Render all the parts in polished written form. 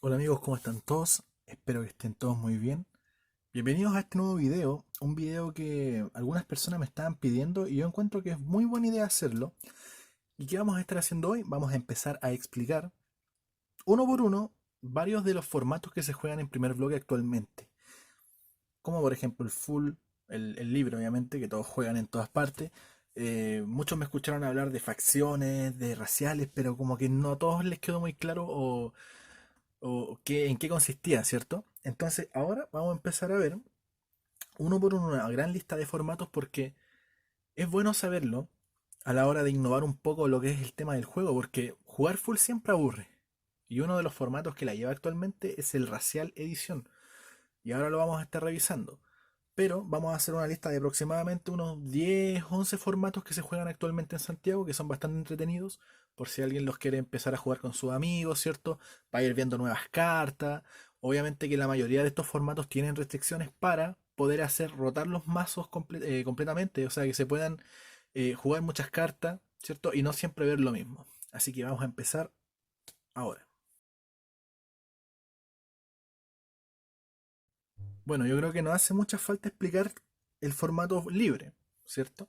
Hola amigos, ¿cómo están todos? Espero que estén todos muy bien. Bienvenidos a este nuevo video, un video que algunas personas me estaban pidiendo y yo encuentro que es muy buena idea hacerlo. ¿Y qué vamos a estar haciendo hoy? Vamos a empezar a explicar uno por uno varios de los formatos que se juegan en primer bloque actualmente. Como por ejemplo el full, el libre obviamente, que todos juegan en todas partes. Muchos me escucharon hablar de facciones, de raciales, pero como que no a todos les quedó muy claro o en qué consistía, ¿cierto? Entonces, ahora vamos a empezar a ver uno por uno una gran lista de formatos porque es bueno saberlo a la hora de innovar un poco lo que es el tema del juego, porque jugar full siempre aburre. Y uno de los formatos que la lleva actualmente es el Racial Edición. Y ahora lo vamos a estar revisando. Pero vamos a hacer una lista de aproximadamente unos 10, 11 formatos que se juegan actualmente en Santiago, que son bastante entretenidos, por si alguien los quiere empezar a jugar con sus amigos, ¿cierto? Para ir viendo nuevas cartas. Obviamente que la mayoría de estos formatos tienen restricciones para poder hacer rotar los mazos completamente, o sea, que se puedan jugar muchas cartas, ¿cierto? Y no siempre ver lo mismo. Así que vamos a empezar ahora. Bueno, yo creo que no hace mucha falta explicar el formato libre, ¿cierto?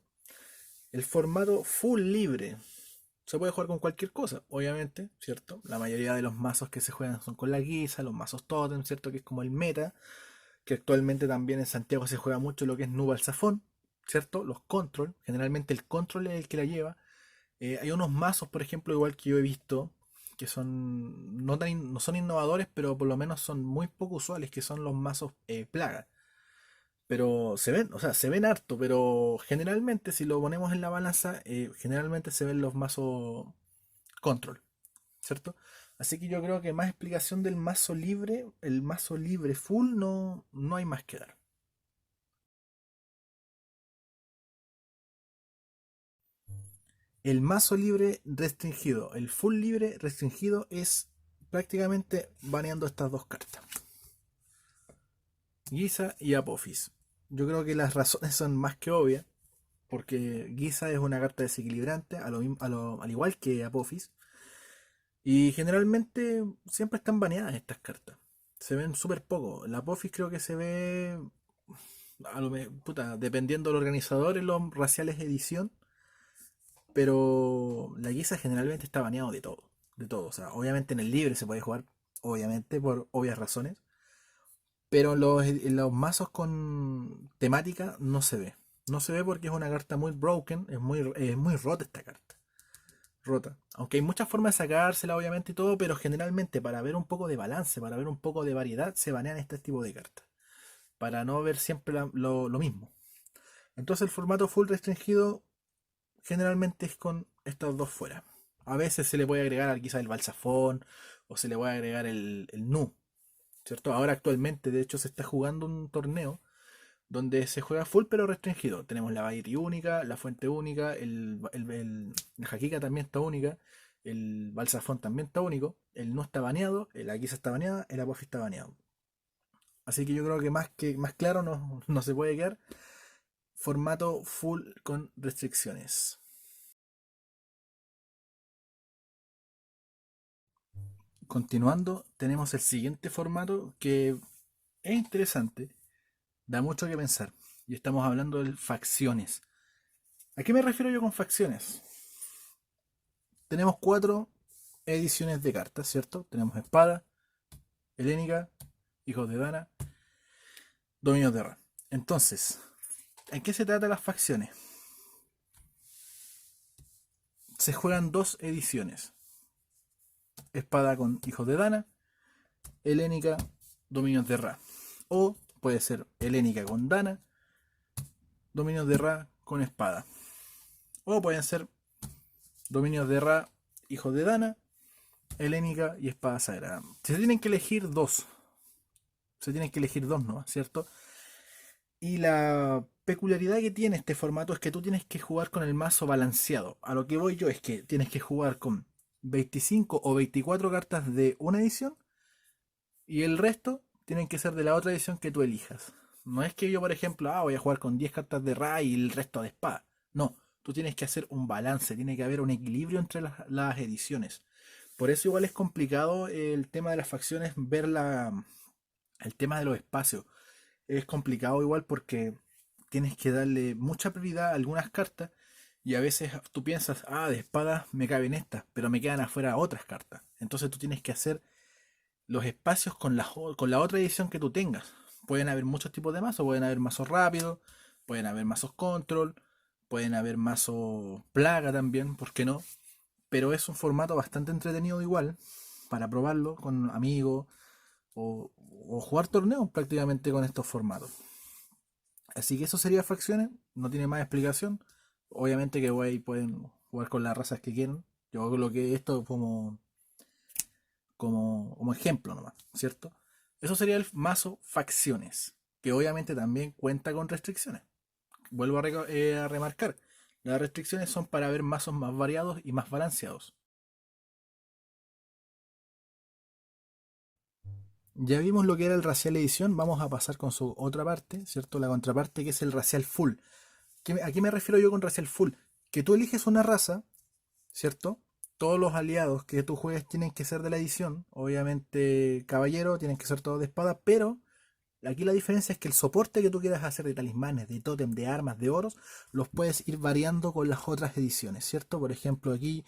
El formato full libre. Se puede jugar con cualquier cosa, obviamente, ¿cierto? La mayoría de los mazos que se juegan son con la guisa, los mazos totem, ¿cierto? Que es como el meta, que actualmente también en Santiago se juega mucho lo que es Nubal Safón, ¿cierto? Los control, generalmente el control es el que la lleva. Hay unos mazos, por ejemplo, igual que yo he visto, que son no son innovadores, pero por lo menos son muy poco usuales, que son los mazos plaga. Pero se ven, o sea, se ven harto, pero generalmente si lo ponemos en la balanza, generalmente se ven los mazos control, ¿cierto? Así que yo creo que más explicación del mazo libre, el mazo libre full, no hay más que dar. El mazo libre restringido, el full libre restringido es prácticamente baneando estas dos cartas, Giza y Apophis. Yo creo que las razones son más que obvias, porque Giza es una carta desequilibrante, al igual que Apophis. Y generalmente siempre están baneadas estas cartas. Se ven súper poco. La Apophis creo que se ve, puta, dependiendo del organizador, en los raciales edición. Pero la guisa generalmente está baneado de todo. De todo. O sea, obviamente en el libre se puede jugar, obviamente, por obvias razones. Pero en los mazos con temática no se ve. No se ve porque es una carta muy broken, es muy rota esta carta. Rota. Aunque hay muchas formas de sacársela, obviamente, y todo, pero generalmente para ver un poco de balance, para ver un poco de variedad, se banean este tipo de cartas. Para no ver siempre lo mismo. Entonces el formato full restringido generalmente es con estos dos fuera. A veces se le puede agregar quizá el balsafón o se le puede agregar el nu, ¿cierto? Ahora actualmente, de hecho, se está jugando un torneo donde se juega full pero restringido. Tenemos la Bayeti única, la Fuente única, la Jaquica también está única, el Balsafón también está único, el no está baneado, el Aquisa está baneada, el Apophis está baneado. Así que más claro no se puede quedar. Formato full con restricciones. Continuando, tenemos el siguiente formato que es interesante, da mucho que pensar. Y estamos hablando de facciones. ¿A qué me refiero yo con facciones? Tenemos cuatro ediciones de cartas, ¿cierto? Tenemos Espada, Helénica, Hijos de Dana, Dominios de Ra. Entonces, ¿en qué se trata las facciones? Se juegan dos ediciones. Espada con Hijos de Dana, Helénica, Dominios de Ra. O puede ser Helénica con Dana, Dominios de Ra con Espada. O pueden ser Dominios de Ra, Hijos de Dana, Helénica y Espada Sagrada. Se tienen que elegir dos. Se tienen que elegir dos, ¿no? ¿Cierto? Y la peculiaridad que tiene este formato es que tú tienes que jugar con el mazo balanceado. A lo que voy yo es que tienes que jugar con 25 o 24 cartas de una edición y el resto tienen que ser de la otra edición que tú elijas. No es que yo, por ejemplo, voy a jugar con 10 cartas de Ra y el resto de espada. No, tú tienes que hacer un balance, tiene que haber un equilibrio entre las ediciones. Por eso igual es complicado el tema de las facciones, el tema de los espacios. Es complicado igual porque tienes que darle mucha prioridad a algunas cartas y a veces tú piensas, ah, de espada me caben estas, pero me quedan afuera otras cartas. Entonces tú tienes que hacer los espacios con con la otra edición que tú tengas. Pueden haber muchos tipos de mazos, pueden haber mazos rápidos, pueden haber mazos control, pueden haber mazos plaga también, ¿por qué no? Pero es un formato bastante entretenido igual para probarlo con amigos o jugar torneos prácticamente con estos formatos. Así que eso sería facciones, no tiene más explicación. Obviamente que ahí pueden jugar con las razas que quieran. Yo coloqué esto como ejemplo nomás, ¿cierto? Eso sería el mazo facciones, que obviamente también cuenta con restricciones. Vuelvo a remarcar, las restricciones son para ver mazos más variados y más balanceados. Ya vimos lo que era el racial edición, vamos a pasar con su otra parte, ¿cierto? La contraparte que es el racial full. ¿A qué me refiero yo con racial full? Que tú eliges una raza, ¿cierto? Todos los aliados que tú juegues tienen que ser de la edición. Obviamente, caballero, tienen que ser todos de espada, pero aquí la diferencia es que el soporte que tú quieras hacer de talismanes, de tótem, de armas, de oros, los puedes ir variando con las otras ediciones, ¿cierto? Por ejemplo, aquí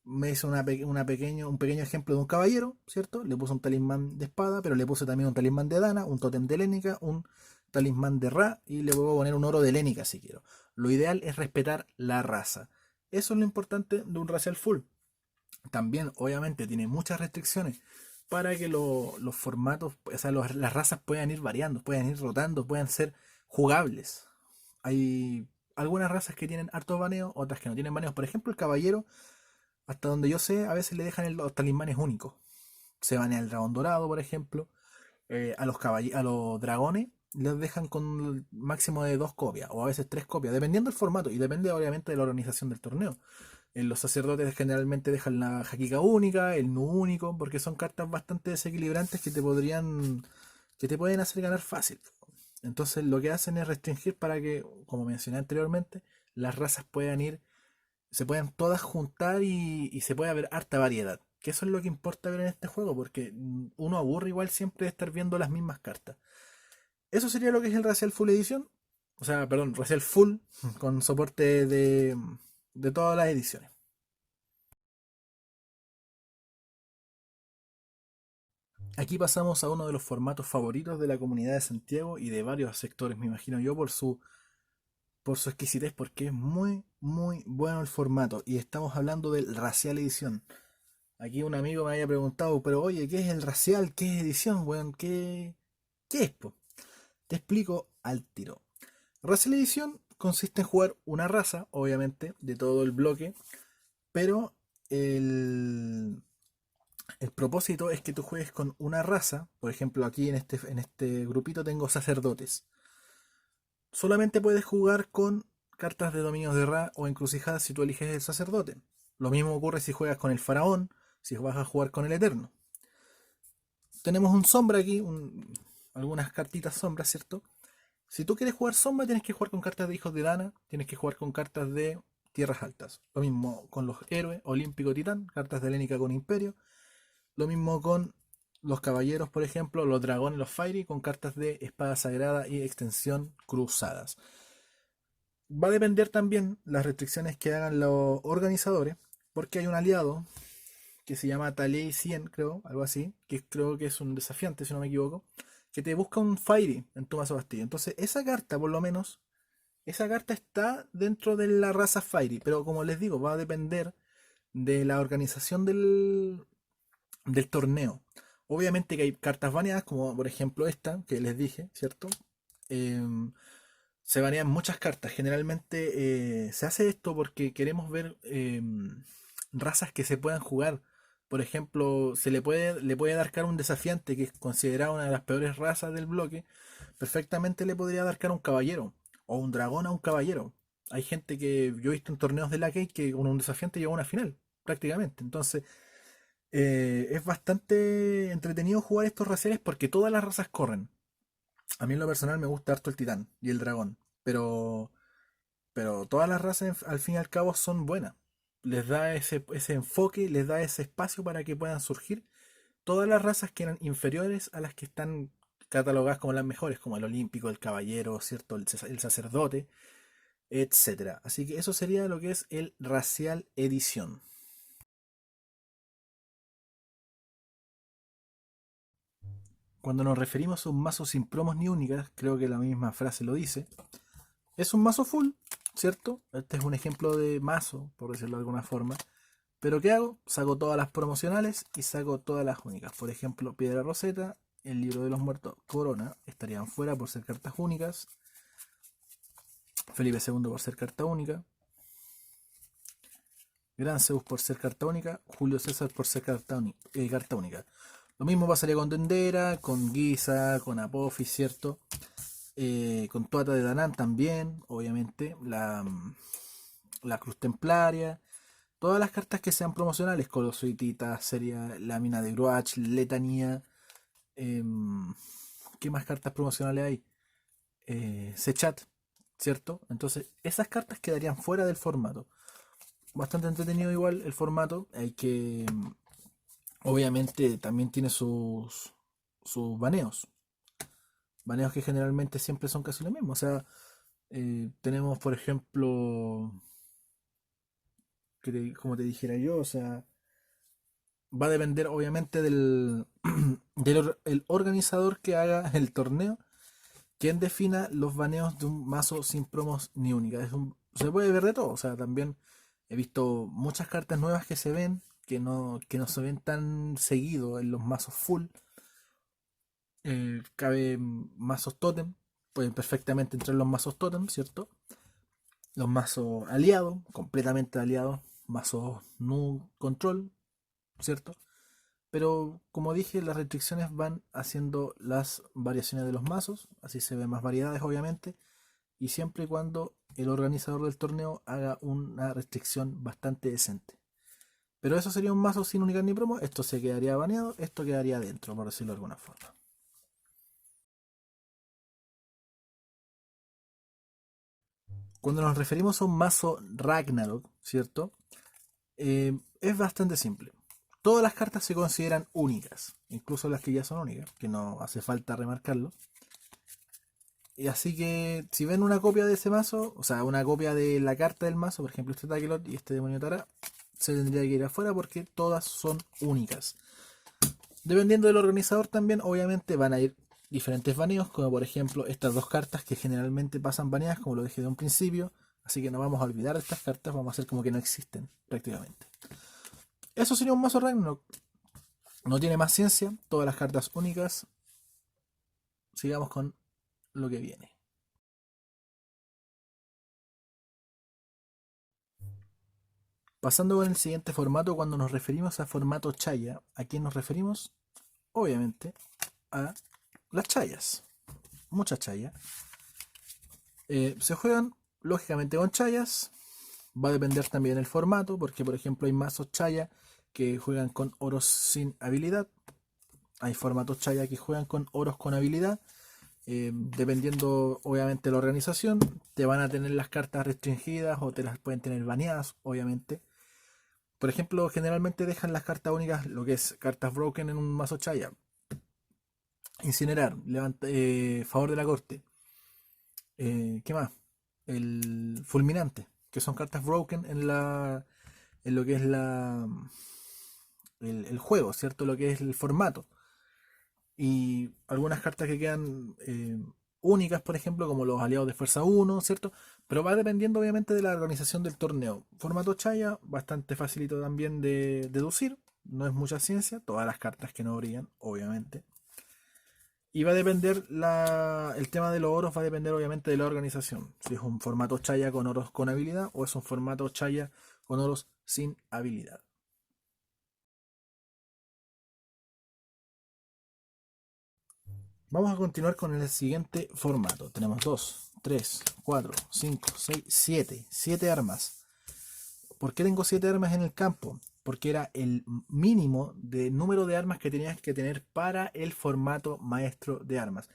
me hizo un pequeño ejemplo de un caballero, ¿cierto? Le puse un talismán de espada, pero le puse también un talismán de Dana, un tótem de Lénica, un talismán de Ra y le puedo poner un oro de Lénica si quiero. Lo ideal es respetar la raza. Eso es lo importante de un racial full. También, obviamente, tiene muchas restricciones para que los formatos, o sea, las razas puedan ir variando, puedan ir rotando, puedan ser jugables. Hay algunas razas que tienen hartos baneos, otras que no tienen baneos. Por ejemplo, el caballero, hasta donde yo sé, a veces le dejan los talismanes únicos. Se banea el dragón dorado, por ejemplo. A los dragones les dejan con el máximo de dos copias, o a veces tres copias, dependiendo del formato y depende obviamente de la organización del torneo. Los sacerdotes generalmente dejan la jaquica única, el nu único, porque son cartas bastante desequilibrantes que te pueden hacer ganar fácil. Entonces lo que hacen es restringir para que, como mencioné anteriormente, las razas puedan ir, se puedan todas juntar y se pueda ver harta variedad. Que eso es lo que importa ver en este juego, porque uno aburre igual siempre de estar viendo las mismas cartas. Eso sería lo que es el Racial Full Edition. O sea, perdón, Racial Full con soporte de todas las ediciones. Aquí pasamos a uno de los formatos favoritos de la comunidad de Santiago y de varios sectores, me imagino yo, por su exquisitez, porque es muy, muy bueno el formato. Y estamos hablando del Racial Edición. Aquí un amigo me había preguntado, pero oye, ¿qué es el Racial? ¿Qué es edición, weón? ¿Qué es, po? Te explico al tiro. Racial Edición consiste en jugar una raza, obviamente, de todo el bloque, pero el propósito es que tú juegues con una raza. Por ejemplo, aquí en este grupito tengo sacerdotes. Solamente puedes jugar con cartas de dominios de Ra o encrucijadas si tú eliges el sacerdote. Lo mismo ocurre si juegas con el faraón, si vas a jugar con el eterno. Tenemos un sombra aquí, algunas cartitas sombras, ¿cierto? Si tú quieres jugar sombra, tienes que jugar con cartas de hijos de Dana, tienes que jugar con cartas de tierras altas. Lo mismo con los héroes, olímpico titán, cartas de Helénica con imperio. Lo mismo con los caballeros, por ejemplo, los dragones, los fairy, con cartas de espada sagrada y extensión cruzadas. Va a depender también las restricciones que hagan los organizadores, porque hay un aliado que se llama Talei 100, creo, algo así, que creo que es un desafiante, si no me equivoco, que te busca un fairy en tu mazo Bastilla. Entonces, esa carta, por lo menos, esa carta está dentro de la raza fairy, pero como les digo, va a depender de la organización del torneo. Obviamente que hay cartas baneadas, como por ejemplo esta que les dije, ¿cierto? Em, Se banean muchas cartas. Generalmente se hace esto porque queremos ver razas que se puedan jugar. Por ejemplo, le puede dar cara a un desafiante que es considerado una de las peores razas del bloque. Perfectamente le podría dar cara a un caballero. O un dragón a un caballero. Hay gente que yo he visto en torneos de la Cake que con un desafiante llegó a una final, prácticamente. Entonces, es bastante entretenido jugar estos raciales porque todas las razas corren. A mí en lo personal me gusta harto el titán y el dragón, pero todas las razas al fin y al cabo son buenas. les da ese enfoque, les da ese espacio para que puedan surgir todas las razas que eran inferiores a las que están catalogadas como las mejores, como el olímpico, el caballero, ¿cierto? El sacerdote, etcétera. Así que eso sería lo que es el Racial Edición. Cuando nos referimos a un mazo sin promos ni únicas, creo que la misma frase lo dice, es un mazo full, ¿cierto? Este es un ejemplo de mazo, por decirlo de alguna forma. Pero ¿qué hago? Saco todas las promocionales y saco todas las únicas. Por ejemplo, Piedra Roseta, el Libro de los Muertos, Corona, estarían fuera por ser cartas únicas. Felipe II por ser carta única. Gran Zeus por ser carta única. Julio César por ser carta única. Lo mismo pasaría con Dendera, con Giza, con Apophis, ¿cierto? Con Tuata de Danán también, obviamente. La Cruz Templaria. Todas las cartas que sean promocionales, Colosoitita, Seria, Lámina de Gruach, Letanía. ¿Qué más cartas promocionales hay? Sechat, ¿cierto? Entonces, esas cartas quedarían fuera del formato. Bastante entretenido igual el formato. Hay que. Obviamente también tiene sus baneos. Baneos que generalmente siempre son casi lo mismo. O sea, tenemos, por ejemplo, como te dijera yo, o sea, va a depender obviamente del organizador que haga el torneo, quien defina los baneos de un mazo sin promos ni única. Se puede ver de todo, o sea, también he visto muchas cartas nuevas que se ven, que no se ven tan seguido en los mazos full. Cabe mazos totem, pueden perfectamente entrar los mazos totem, ¿cierto? Los mazos aliados, completamente aliados, mazos no control, ¿cierto? Pero como dije, las restricciones van haciendo las variaciones de los mazos, así se ven más variedades obviamente, y siempre y cuando el organizador del torneo haga una restricción bastante decente. Pero eso sería un mazo sin única ni promo, esto se quedaría baneado, esto quedaría dentro, por decirlo de alguna forma. Cuando nos referimos a un mazo Ragnarok, ¿cierto? Es bastante simple. Todas las cartas se consideran únicas, incluso las que ya son únicas, que no hace falta remarcarlo. Y así que si ven una copia de ese mazo, o sea, una copia de la carta del mazo, por ejemplo este Takelot y este Demonio Tara, se tendría que ir afuera porque todas son únicas. Dependiendo del organizador también, obviamente van a ir diferentes baneos, como por ejemplo estas dos cartas que generalmente pasan baneadas, como lo dije de un principio. Así que no vamos a olvidar estas cartas, vamos a hacer como que no existen prácticamente. Eso sería un mazo Ragnarok. No tiene más ciencia, todas las cartas únicas. Sigamos con lo que viene. Pasando con el siguiente formato, cuando nos referimos a formato chaya, ¿a quién nos referimos? Obviamente a las chayas. Muchas chayas. Se juegan lógicamente con chayas. Va a depender también del formato, porque por ejemplo hay mazos chaya que juegan con oros sin habilidad. Hay formatos chaya que juegan con oros con habilidad. Dependiendo obviamente de la organización, te van a tener las cartas restringidas o te las pueden tener baneadas, obviamente. Por ejemplo, generalmente dejan las cartas únicas, lo que es cartas broken en un mazo chaya. Incinerar, favor de la corte. ¿Qué más? El fulminante, que son cartas broken en lo que es el juego, ¿cierto? Lo que es el formato. Y algunas cartas que quedan únicas, por ejemplo, como los aliados de Fuerza 1, ¿cierto? Pero va dependiendo obviamente de la organización del torneo. Formato Chaya, bastante facilito también de deducir, no es mucha ciencia, todas las cartas que no brillan, obviamente. Y va a depender, el tema de los oros va a depender obviamente de la organización. Si es un formato Chaya con oros con habilidad o es un formato Chaya con oros sin habilidad. Vamos a continuar con el siguiente formato. Tenemos 2, 3, 4, 5, 6, 7. 7 armas. ¿Por qué tengo 7 armas en el campo? Porque era el mínimo de número de armas que tenías que tener para el formato maestro de armas.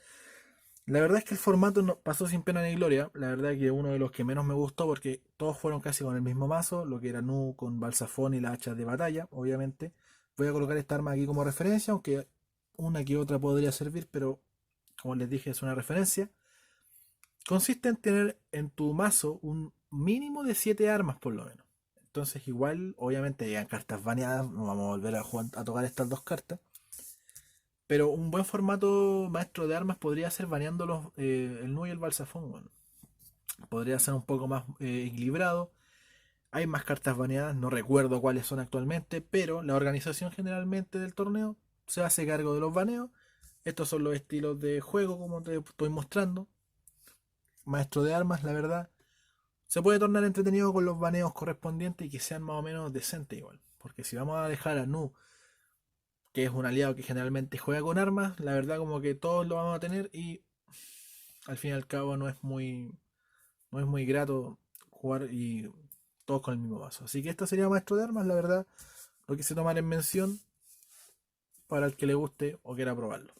La verdad es que el formato no pasó sin pena ni gloria. La verdad es que uno de los que menos me gustó porque todos fueron casi con el mismo mazo, lo que era Nu con Balsafón y las hachas de batalla, obviamente. Voy a colocar esta arma aquí como referencia, aunque una que otra podría servir, pero como les dije es una referencia. Consiste en tener en tu mazo un mínimo de 7 armas por lo menos. Entonces igual, obviamente llegan cartas baneadas, no vamos a volver a tocar estas dos cartas. Pero un buen formato maestro de armas podría ser baneando el Nu y el Balsafón. Bueno. Podría ser un poco más equilibrado. Hay más cartas baneadas, no recuerdo cuáles son actualmente, pero la organización generalmente del torneo se hace cargo de los baneos. Estos son los estilos de juego como te estoy mostrando. Maestro de armas, la verdad. Se puede tornar entretenido con los baneos correspondientes y que sean más o menos decentes igual. Porque si vamos a dejar a Nu, que es un aliado que generalmente juega con armas, la verdad como que todos lo vamos a tener y al fin y al cabo no es muy grato jugar y todos con el mismo vaso. Así que esto sería maestro de armas, la verdad. Lo quise tomar en mención para el que le guste o quiera probarlo.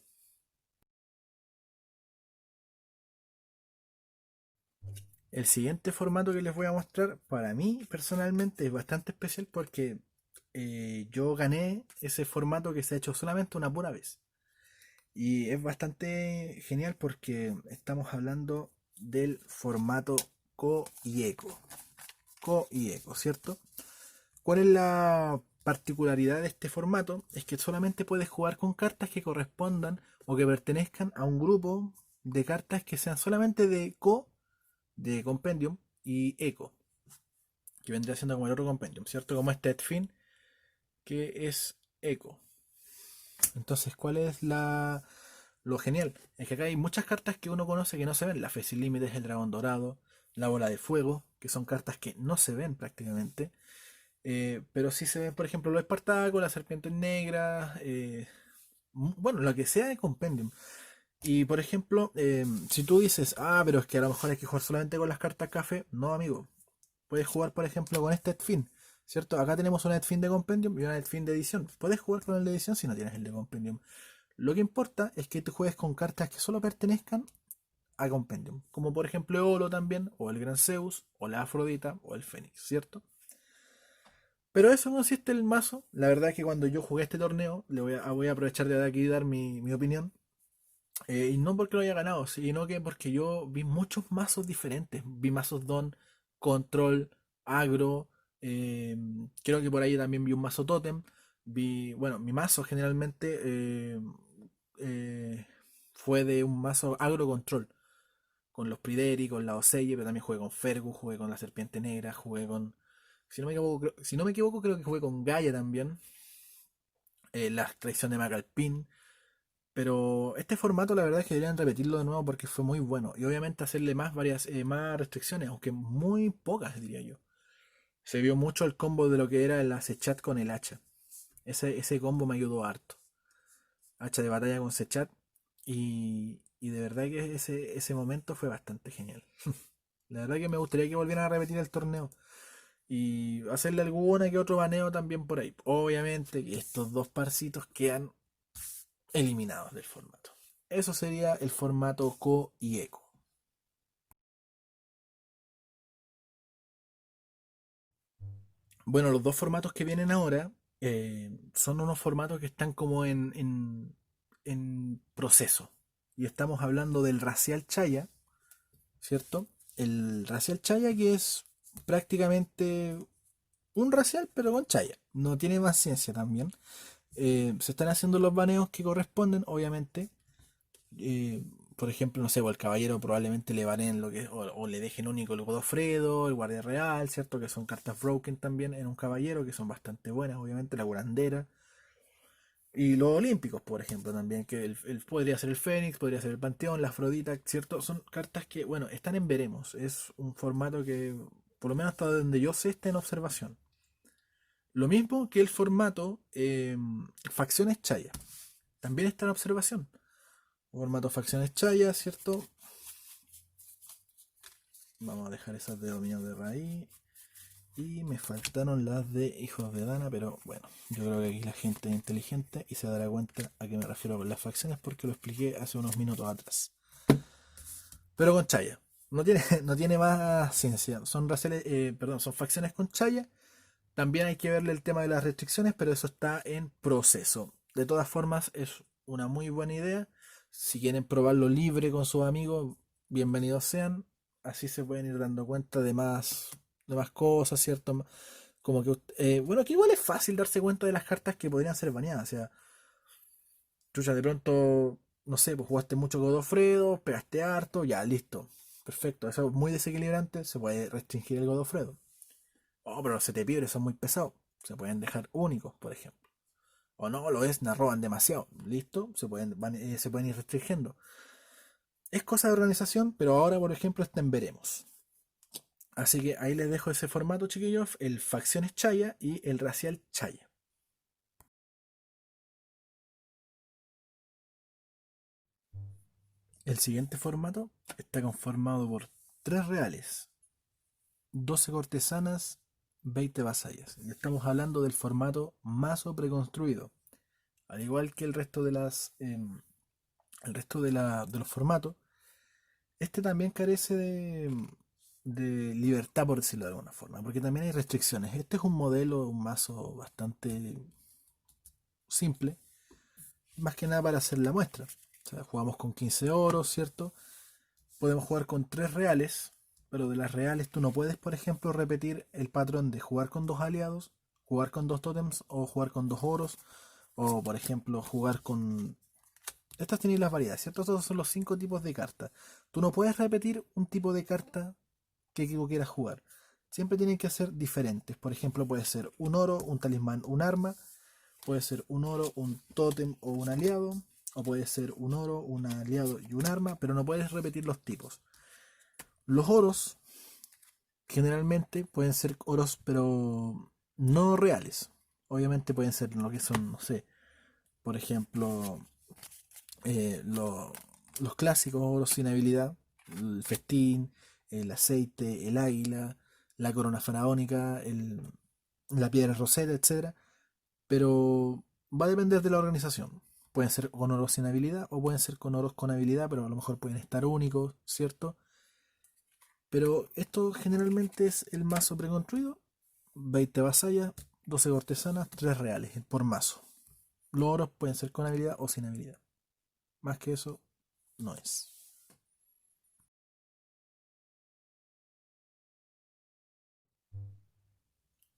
El siguiente formato que les voy a mostrar, para mí personalmente es bastante especial porque yo gané ese formato que se ha hecho solamente una pura vez. Y es bastante genial porque estamos hablando del formato Co y Eco. Co y Eco, ¿cierto? ¿Cuál es la particularidad de este formato? Es que solamente puedes jugar con cartas que correspondan o que pertenezcan a un grupo de cartas que sean solamente de Co, de Compendium, y Eco, que vendría siendo como el otro Compendium, ¿cierto? Como este Edfin, que es Eco. Entonces, ¿cuál es lo genial? Es que acá hay muchas cartas que uno conoce que no se ven. La Facing Límite es el dragón dorado, la bola de fuego, que son cartas que no se ven prácticamente. Pero sí se ven, por ejemplo, los Espartacos, la serpiente negra, bueno, lo que sea de Compendium. Y por ejemplo, si tú dices, ah, pero es que a lo mejor hay que jugar solamente con las cartas café, no, amigo. Puedes jugar, por ejemplo, con este Edfin, ¿cierto? Acá tenemos una Edfin de Compendium y una Edfin de edición. Puedes jugar con el de edición si no tienes el de Compendium. Lo que importa es que tú juegues con cartas que solo pertenezcan a Compendium, como por ejemplo Eolo también, o el Gran Zeus, o la Afrodita, o el Fénix, ¿cierto? Pero eso consiste el mazo. La verdad es que cuando yo jugué este torneo, voy a aprovechar de aquí y dar mi opinión. Y no porque lo haya ganado, sino que porque yo vi muchos mazos diferentes. Vi mazos Don, Control, Agro. Creo que por ahí también vi un mazo Totem. Bueno, mi mazo generalmente eh, fue de un mazo Agro Control. Con los Prideri, con la Oseye, pero también jugué con Fergus, jugué con la Serpiente Negra, jugué con. Si no me equivoco, creo que jugué con Gaia también. La traición de Macalpin. Pero este formato la verdad es que deberían repetirlo de nuevo porque fue muy bueno. Y obviamente hacerle más restricciones, aunque muy pocas diría yo. Se vio mucho el combo de lo que era el Acechat con el hacha. Ese combo me ayudó harto. Hacha de batalla con Sechat. Y de verdad que ese momento fue bastante genial. La verdad que me gustaría que volvieran a repetir el torneo. Y hacerle alguna que otro baneo también por ahí. Obviamente que estos dos parcitos quedan eliminados del formato. Eso sería el formato Co y Eco. Bueno, los dos formatos que vienen ahora son unos formatos que están como en proceso. Y estamos hablando del Racial Chaya, ¿cierto? El Racial Chaya que es prácticamente un racial pero con Chaya. No tiene más ciencia también. Se están haciendo los baneos que corresponden, obviamente. eh, por ejemplo, no sé, o el caballero probablemente le baneen o le dejen único el Godofredo, el guardia real, ¿cierto? Que son cartas broken también en un caballero, que son bastante buenas, obviamente, la curandera. Y los olímpicos, por ejemplo, también, que podría ser el Fénix, podría ser el Panteón, la Afrodita, ¿cierto? Son cartas que, bueno, están en veremos. Es un formato que, por lo menos hasta donde yo sé, está en observación. Lo mismo que el formato Facciones Chaya. También está en observación. Formato Facciones Chaya, ¿cierto? Vamos a dejar esas de dominio de raíz. Y me faltaron las de hijos de Dana, pero bueno, yo creo que aquí la gente es inteligente y se dará cuenta a qué me refiero con las facciones porque lo expliqué hace unos minutos atrás. pero con chaya. No tiene, no tiene más ciencia. Son raciales, perdón, son facciones con chaya. También hay que verle el tema de las restricciones, pero eso está en proceso. De todas formas, es una muy buena idea. Si quieren probarlo libre con sus amigos, bienvenidos sean. Así se pueden ir dando cuenta de más cosas, ¿cierto? Como que, bueno, que igual es fácil darse cuenta de las cartas que podrían ser baneadas. O sea, tú ya de pronto, no sé, pues jugaste mucho Godofredo, pegaste harto, ya, listo. Perfecto, eso es muy desequilibrante, se puede restringir el Godofredo. Oh, pero los setepibres son muy pesados. Se pueden dejar únicos, por ejemplo. O no, lo es, nos roban demasiado. Listo, se pueden ir restringiendo. Es cosa de organización, pero ahora, por ejemplo, está en veremos. Así que ahí les dejo ese formato, chiquillos. El Facciones Chaya y el Racial Chaya. El siguiente formato está conformado por 3 reales, 12 cortesanas, 20 vasallas. Y estamos hablando del formato mazo preconstruido. Al igual que el resto de de los formatos, este también carece de libertad, por decirlo de alguna forma, porque también hay restricciones. Este es un modelo, un mazo bastante simple, más que nada para hacer la muestra. O sea, jugamos con 15 oros, ¿cierto? Podemos jugar con 3 reales, pero de las reales tú no puedes, por ejemplo, repetir el patrón de jugar con 2 aliados, jugar con 2 tótems o jugar con 2 oros, o por ejemplo jugar con... Estas tienen las variedades, ¿cierto? Estos son los 5 tipos de cartas. Tú no puedes repetir un tipo de carta que equipo quieras jugar. Siempre tienen que ser diferentes. Por ejemplo, puede ser un oro, un talismán, un arma. Puede ser un oro, un tótem o un aliado. O puede ser un oro, un aliado y un arma. Pero no puedes repetir los tipos. Los oros generalmente pueden ser oros, pero no reales. Obviamente pueden ser lo que son, no sé, por ejemplo, los clásicos oros sin habilidad, el festín, el aceite, el águila, la corona faraónica, la piedra roseta, etcétera. Pero va a depender de la organización. Pueden ser con oros sin habilidad o pueden ser con oros con habilidad, pero a lo mejor pueden estar únicos, ¿cierto? Pero esto generalmente es el mazo preconstruido: 20 vasallas, 12 cortesanas, 3 reales por mazo. Los oros pueden ser con habilidad o sin habilidad. Más que eso, no es.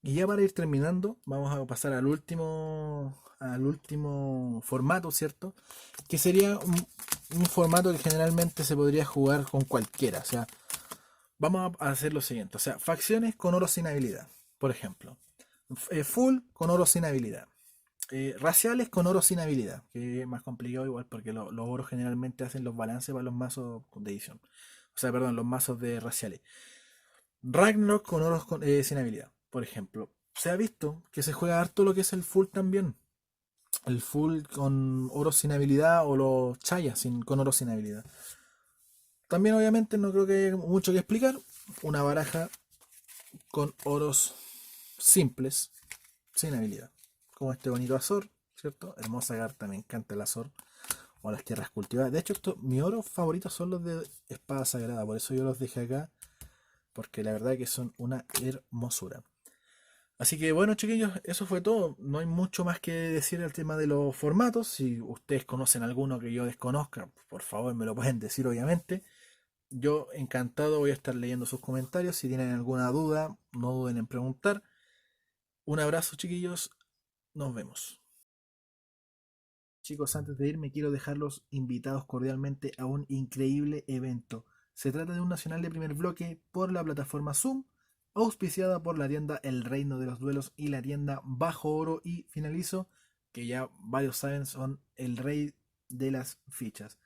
Y ya para ir terminando, vamos a pasar al último formato, ¿cierto? Que sería un formato que generalmente se podría jugar con cualquiera. O sea, vamos a hacer lo siguiente. O sea, facciones con oro sin habilidad, por ejemplo. Full con oro sin habilidad. Raciales con oro sin habilidad, que es más complicado igual porque los oros generalmente hacen los balances para los mazos de edición. O sea, perdón, los mazos de raciales. Ragnarok con oros sin habilidad, por ejemplo. Se ha visto que se juega harto lo que es el full también. El full con oros sin habilidad o los chayas con oros sin habilidad. También obviamente no creo que haya mucho que explicar. Una baraja con oros simples, sin habilidad. Como este bonito Azor, ¿cierto? Hermosa carta, me encanta el Azor. O las tierras cultivadas. De hecho, mis oros favoritos son los de espada sagrada. Por eso yo los dejé acá. Porque la verdad que son una hermosura. Así que bueno, chiquillos, eso fue todo. No hay mucho más que decir al tema de los formatos. Si ustedes conocen alguno que yo desconozca, por favor me lo pueden decir, obviamente. Yo encantado voy a estar leyendo sus comentarios. Si tienen alguna duda, no duden en preguntar. Un abrazo, chiquillos. Nos vemos. Chicos, antes de irme quiero dejarlos invitados cordialmente a un increíble evento. Se trata de un nacional de primer bloque por la plataforma Zoom, auspiciada por la tienda El Reino de los Duelos y la tienda Bajo Oro, y finalizo, que ya varios saben son el rey de las fichas.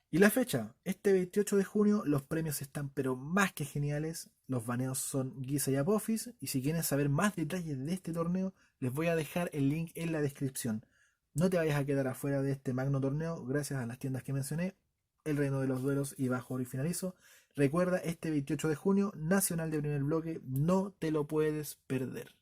Y la fecha, este 28 de junio, los premios están pero más que geniales. Los baneos son Giza y Apophis. Y si quieren saber más detalles de este torneo, les voy a dejar el link en la descripción. No te vayas a quedar afuera de este magno torneo gracias a las tiendas que mencioné, El Reino de los Duelos y Bajo Oro y Finalizo. Recuerda, este 28 de junio, Nacional de primer bloque, no te lo puedes perder.